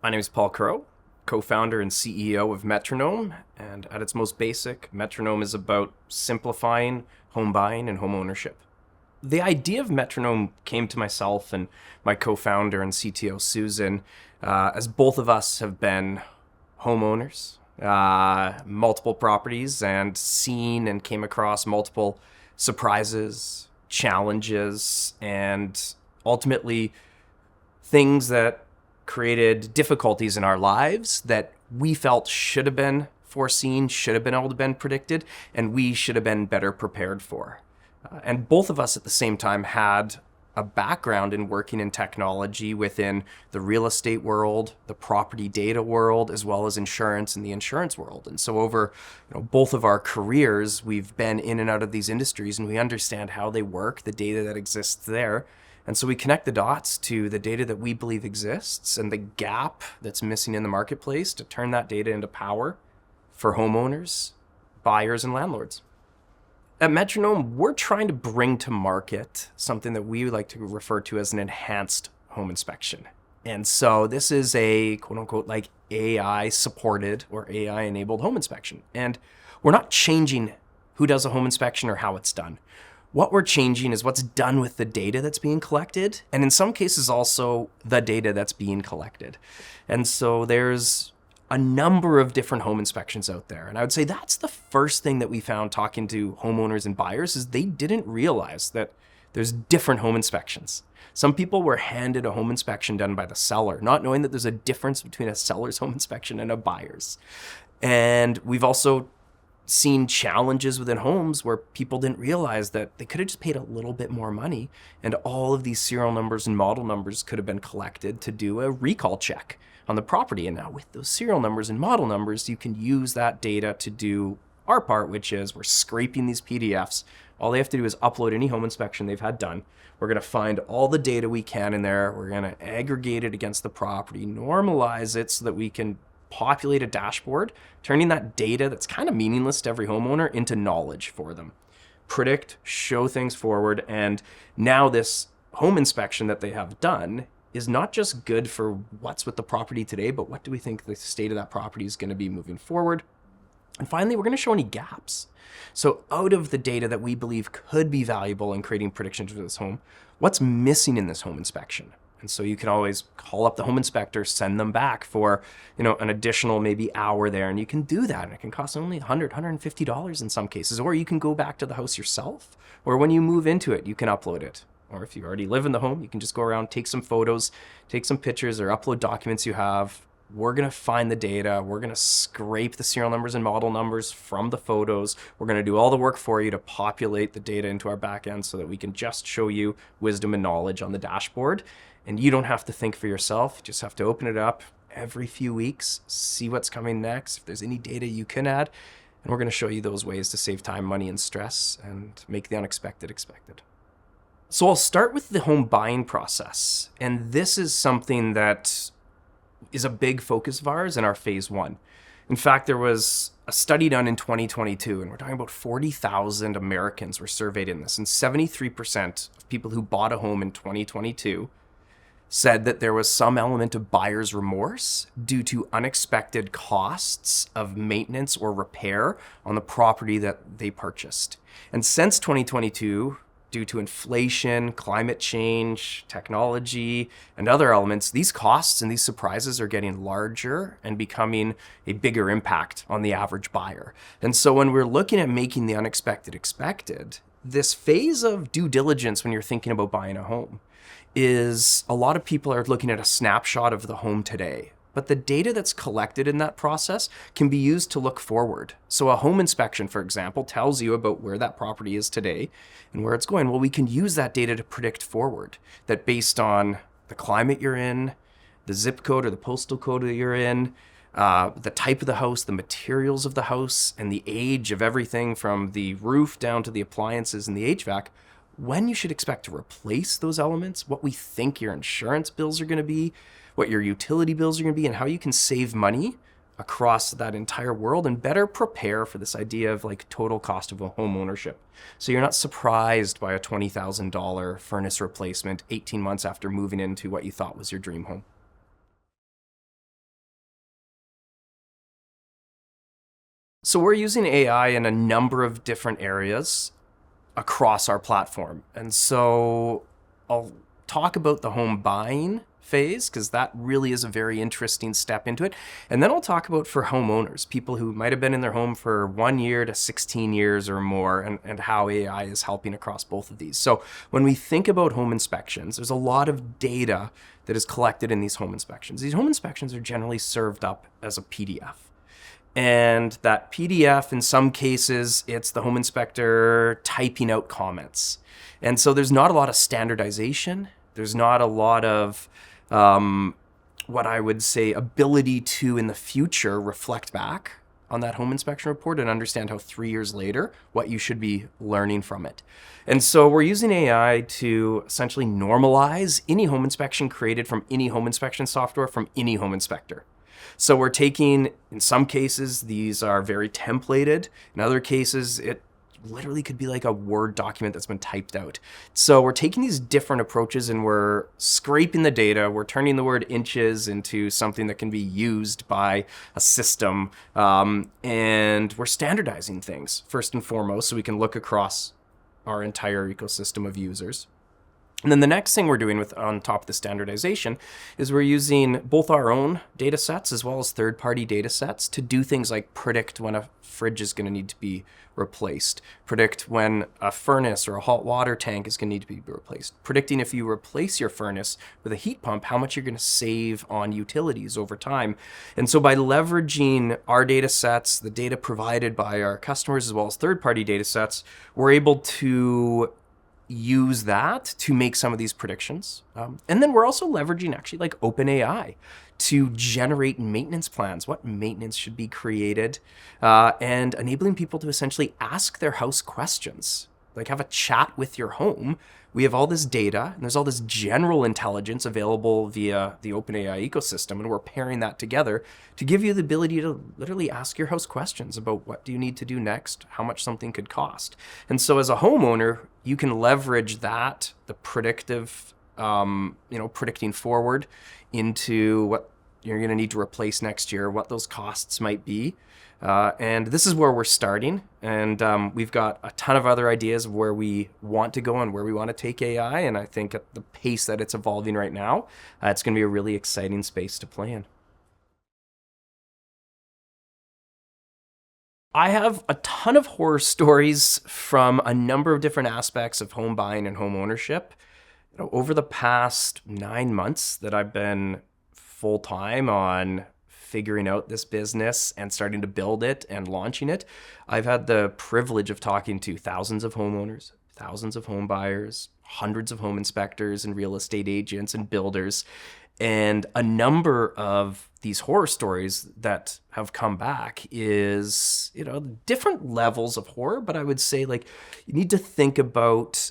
My name is Paul Crowe, co-founder and CEO of Metronome, and at its most basic, Metronome is about simplifying home buying and home ownership. The idea of Metronome came to myself and my co-founder and CTO Susan, as both of us have been homeowners, multiple properties, and seen and came across multiple surprises, challenges, and ultimately things that created difficulties in our lives that we felt should have been foreseen, should have been able to been predicted, and we should have been better prepared for. And both of us at the same time had a background in working in technology within the real estate world, the property data world, as well as insurance and the insurance world. And so over both of our careers, we've been in and out of these industries and we understand how they work, the data that exists there. And so we connect the dots to the data that we believe exists and the gap that's missing in the marketplace to turn that data into power for homeowners, buyers, and landlords. At Metronome, we're trying to bring to market something that we like to refer to as an enhanced home inspection. And so this is a quote unquote like AI supported or AI enabled home inspection. And we're not changing who does a home inspection or how it's done. What we're changing is what's done with the data that's being collected, and in some cases also the data that's being collected. And so there's a number of different home inspections out there. And I would say that's the first thing that we found talking to homeowners and buyers is they didn't realize that there's different home inspections. Some people were handed a home inspection done by the seller, not knowing that there's a difference between a seller's home inspection and a buyer's. And we've also seen challenges within homes where people didn't realize that they could have just paid a little bit more money and all of these serial numbers and model numbers could have been collected to do a recall check on the property. And now with those serial numbers and model numbers, you can use that data to do our part, which is we're scraping these PDFs. All they have to do is upload any home inspection they've had done. We're going to find all the data we can in there. We're going to aggregate it against the property, normalize it so that we can populate a dashboard, turning that data that's kind of meaningless to every homeowner into knowledge for them. Predict, show things forward, and now this home inspection that they have done is not just good for what's with the property today, but what do we think the state of that property is going to be moving forward. And finally, we're going to show any gaps. So out of the data that we believe could be valuable in creating predictions for this home, what's missing in this home inspection? And so you can always call up the home inspector, send them back for, an additional maybe hour there. And you can do that. And it can cost only $100, $150 in some cases. Or you can go back to the house yourself. Or when you move into it, you can upload it. Or if you already live in the home, you can just go around, take some photos, take some pictures, or upload documents you have. We're going to find the data. We're going to scrape the serial numbers and model numbers from the photos. We're going to do all the work for you to populate the data into our backend so that we can just show you wisdom and knowledge on the dashboard. And you don't have to think for yourself. You just have to open it up every few weeks, see what's coming next, if there's any data you can add. And we're going to show you those ways to save time, money, and stress and make the unexpected expected. So I'll start with the home buying process. And this is something that is a big focus of ours in our phase one. In fact, there was a study done in 2022, and we're talking about 40,000 Americans were surveyed in this. And 73% of people who bought a home in 2022 said that there was some element of buyer's remorse due to unexpected costs of maintenance or repair on the property that they purchased. And since 2022, due to inflation, climate change, technology, and other elements, these costs and these surprises are getting larger and becoming a bigger impact on the average buyer. And so when we're looking at making the unexpected expected, this phase of due diligence when you're thinking about buying a home is a lot of people are looking at a snapshot of the home today. But the data that's collected in that process can be used to look forward. So a home inspection, for example, tells you about where that property is today and where it's going. Well, we can use that data to predict forward, that based on the climate you're in, the zip code or the postal code that you're in, the type of the house, the materials of the house, and the age of everything from the roof down to the appliances and the HVAC, when you should expect to replace those elements, what we think your insurance bills are going to be, what your utility bills are going to be, and how you can save money across that entire world and better prepare for this idea of like total cost of a home ownership. So you're not surprised by a $20,000 furnace replacement 18 months after moving into what you thought was your dream home. So we're using AI in a number of different areas across our platform. And so I'll talk about the home buying phase because that really is a very interesting step into it. And then I'll talk about for homeowners, people who might have been in their home for 1 year to 16 years or more, and how AI is helping across both of these. So when we think about home inspections, there's a lot of data that is collected in these home inspections. These home inspections are generally served up as a PDF. And that PDF, in some cases, it's the home inspector typing out comments. And so there's not a lot of standardization. There's not a lot of what I would say ability to, in the future, reflect back on that home inspection report and understand how 3 years later, what you should be learning from it. And so we're using AI to essentially normalize any home inspection created from any home inspection software from any home inspector. So we're taking, in some cases, these are very templated. In other cases, it literally could be like a Word document that's been typed out. So we're taking these different approaches and we're scraping the data. We're turning the word inches into something that can be used by a system. And we're standardizing things first and foremost so we can look across our entire ecosystem of users. And then the next thing we're doing with on top of the standardization is we're using both our own data sets as well as third-party data sets to do things like predict when a fridge is going to need to be replaced, predict when a furnace or a hot water tank is going to need to be replaced, predicting if you replace your furnace with a heat pump, how much you're going to save on utilities over time. And so by leveraging our data sets, the data provided by our customers as well as third-party data sets, we're able to use that to make some of these predictions. And then we're also leveraging actually like OpenAI to generate maintenance plans, what maintenance should be created, and enabling people to essentially ask their house questions, like have a chat with your home. We have all this data and there's all this general intelligence available via the OpenAI ecosystem, and we're pairing that together to give you the ability to literally ask your house questions about what do you need to do next, how much something could cost. And so as a homeowner, you can leverage that, the predictive, predicting forward into what you're going to need to replace next year, what those costs might be. And this is where we're starting. And we've got a ton of other ideas of where we want to go and where we want to take AI. And I think at the pace that it's evolving right now, it's going to be a really exciting space to play in. I have a ton of horror stories from a number of different aspects of home buying and home ownership. Over the past 9 months that I've been full-time on figuring out this business and starting to build it and launching it, I've had the privilege of talking to thousands of homeowners, thousands of home buyers, hundreds of home inspectors and real estate agents and builders. And a number of these horror stories that have come back is, different levels of horror, but I would say like you need to think about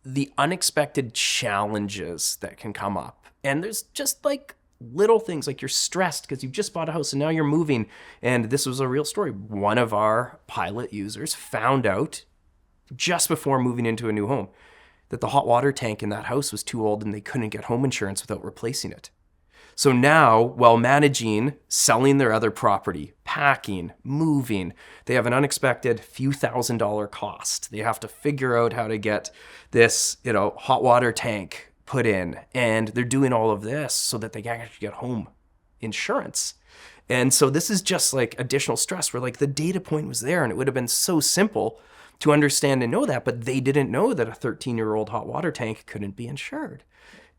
the unexpected challenges that can come up. And there's just like little things like you're stressed because you've just bought a house and now you're moving. And this was a real story. One of our pilot users found out just before moving into a new home that the hot water tank in that house was too old and they couldn't get home insurance without replacing it. So now, while managing, selling their other property, packing, moving, they have an unexpected few $1,000s cost. They have to figure out how to get this, hot water tank put in. And they're doing all of this so that they can actually get home insurance. And so this is just like additional stress where like the data point was there and it would have been so simple to understand and know that, but they didn't know that a 13-year-old hot water tank couldn't be insured.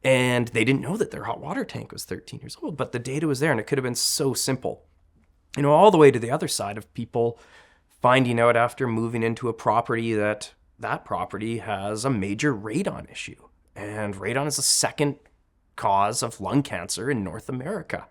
And they didn't know that their hot water tank was 13 years old, but the data was there and it could have been so simple. All the way to the other side of people finding out after moving into a property that that property has a major radon issue. And radon is the second cause of lung cancer in North America.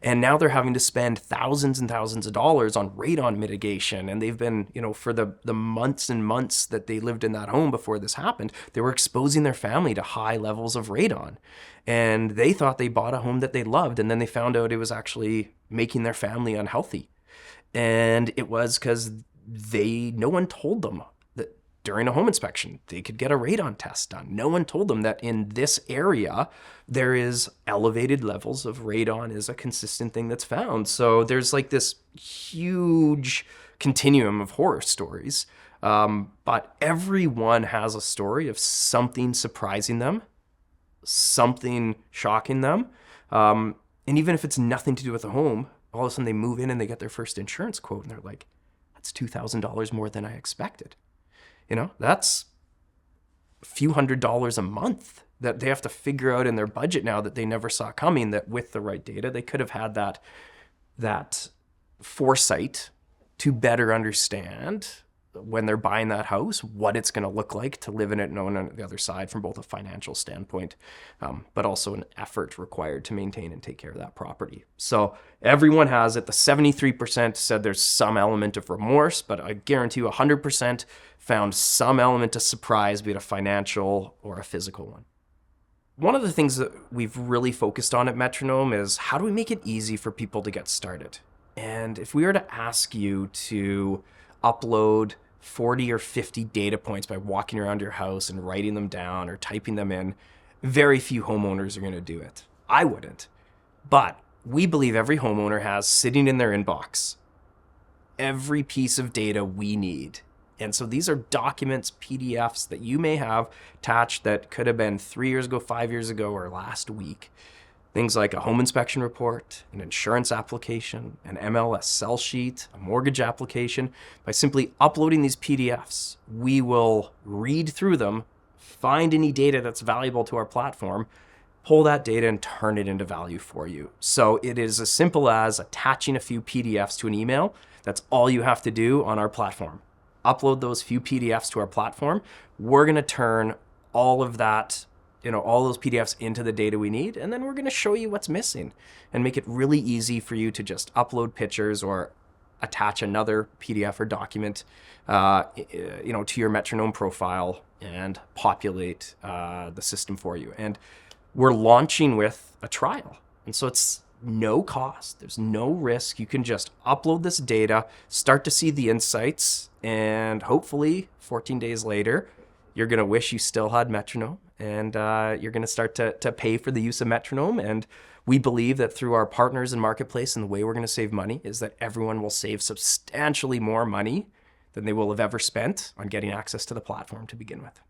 And now they're having to spend thousands and thousands of dollars on radon mitigation. And they've been, for the months and months that they lived in that home before this happened, they were exposing their family to high levels of radon. And they thought they bought a home that they loved. And then they found out it was actually making their family unhealthy. And it was because no one told them that during a home inspection, they could get a radon test done. No one told them that in this area, there is elevated levels of radon is a consistent thing that's found. So there's like this huge continuum of horror stories. But everyone has a story of something surprising them, something shocking them. And even if it's nothing to do with the home, all of a sudden they move in and they get their first insurance quote and they're like, that's $2,000 more than I expected. That's a few $100s a month that they have to figure out in their budget now that they never saw coming, that with the right data, they could have had that foresight to better understand when they're buying that house, what it's going to look like to live in it and own on the other side from both a financial standpoint, but also an effort required to maintain and take care of that property. So everyone has it. The 73% said there's some element of remorse, but I guarantee you 100% found some element of surprise, be it a financial or a physical one. One of the things that we've really focused on at Metronome is how do we make it easy for people to get started? And if we were to ask you to upload 40 or 50 data points by walking around your house and writing them down or typing them in, very few homeowners are going to do it. I wouldn't. But we believe every homeowner has sitting in their inbox every piece of data we need. And so these are documents, PDFs that you may have attached that could have been 3 years ago, 5 years ago, or last week. Things like a home inspection report, an insurance application, an MLS sell sheet, a mortgage application. By simply uploading these PDFs, we will read through them, find any data that's valuable to our platform, pull that data and turn it into value for you. So it is as simple as attaching a few PDFs to an email. That's all you have to do on our platform. Upload those few PDFs to our platform. We're going to turn all of that, all those PDFs into the data we need, and then we're going to show you what's missing and make it really easy for you to just upload pictures or attach another PDF or document, to your Metronome profile and populate the system for you. And we're launching with a trial, and so it's no cost. There's no risk. You can just upload this data, start to see the insights, and hopefully 14 days later, you're going to wish you still had Metronome, and you're going to start to pay for the use of Metronome. And we believe that through our partners and marketplace, and the way we're going to save money is that everyone will save substantially more money than they will have ever spent on getting access to the platform to begin with.